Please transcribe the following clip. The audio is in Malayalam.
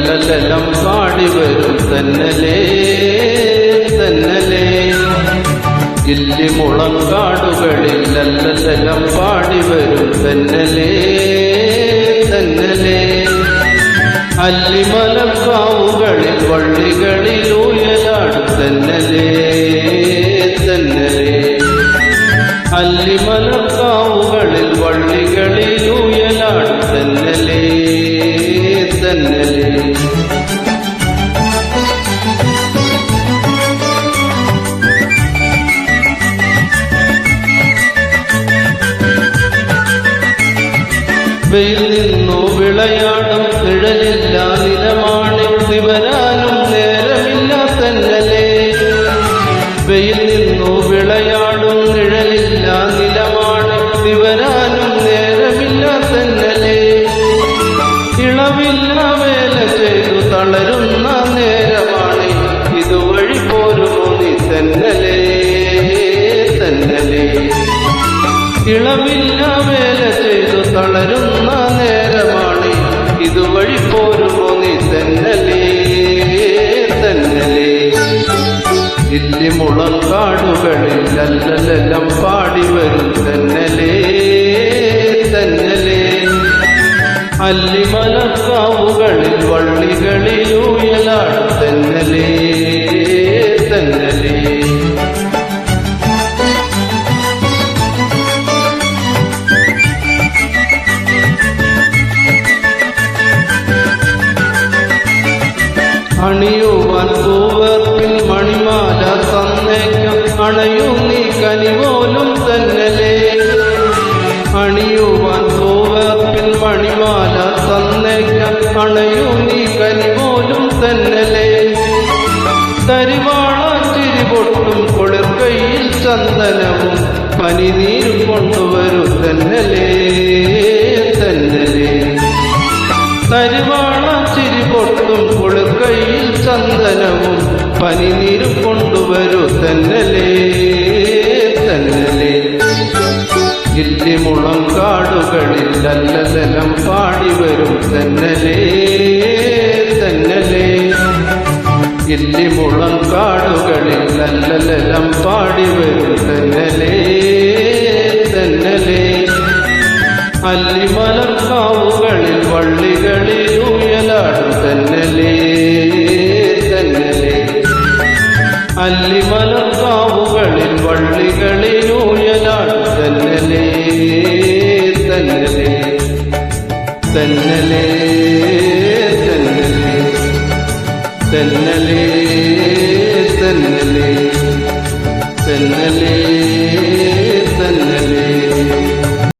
ലല്ലലലം പാടി വരും തന്നലേ തന്നലേ. ഇല്ലിമുളങ്കാടുകളിൽ ലല്ലലലം പാടി വരും തന്നലേ തന്നലേ. അല്ലിമലക്കാവുകളിൽ വള്ളികളിൽ ഊയലാടും തന്നലേ തന്നലേ. അല്ലിമലക്കാവുകളിൽ വള്ളികളിൽ ഊയലാടും തന്നലേ തന്നലേ. വെയിൽ നിന്നു വിളയാടും നിഴലില്ല നിലമാണിൽ നിവരാനും നേരമില്ല തന്നലേ. വെയിൽ നിന്നു വിളയാടും നിഴലില്ല നിലമാണിൽ നിവരാനും നേരമില്ല തന്നലേ. ഇളവില്ല വേല ചെയ്തു തളരുന്ന നേരമാണ് ഇതുവഴി പോരുമോ നീ തന്നലേ തന്നലേ. ഇളവില്ല വേല ചെയ്തു തളരുന്ന നേരമാണ് ഇതുവഴി പോരുമോ നീ തന്നലേ തന്നലേ. ഇല്ലിമുളങ്കാടുകളിൽ ലല്ലലലം പാടി വരും തന്നലേ തന്നലേ. അല്ലിമലക്കാവുകളിൽ വള്ളികളിൽ ഊയലാടും തന്നലേ തന്നലേ. അണിയുവാൻ പൂവർപ്പിൽ മണിമാല തന്നേക്കാം അണയൂ നീ കനിപോലും തന്നലേ. അണിയുവാൻ പൂവർപ്പിൽ മണിമാല തന്നേക്കാം അണയൂ നീ കനിപോലും തന്നലേ. തരിവാള ചിരിപൊട്ടും കൊളിർക്കയിൽ ചന്ദനവും പനിനീരും കൊണ്ടുവരും തന്നലേ തന്നലേ. തരിവാള ചിരിപൊട്ടും കൊളിർക്കയിൽ ചന്ദനവും പനിനീരും കൊണ്ടുവരൂ തന്നലേ തന്നലേ. ഇല്ലിമുളങ്കാടുകളിൽ ലല്ലലലം പാടി വരും തന്നലേ തന്നലേ. ഇല്ലിമുളങ്കാടുകളിൽ ലല്ലലലം പാടി വരും തന്നലേ തന്നലേ. അല്ലിമലക്കാവുകളിൽ വള്ളികളിൽ ഊയലാടും തന്നലേ തന്നലേ. അല്ലിമലക്കാവുകളിൽ വള്ളികളിൽ ഊയലാടും തന്നലേ തന്നലേ തന്നലേ തന്നലേ തന്നലേ തന്നലേ തന്നലേ.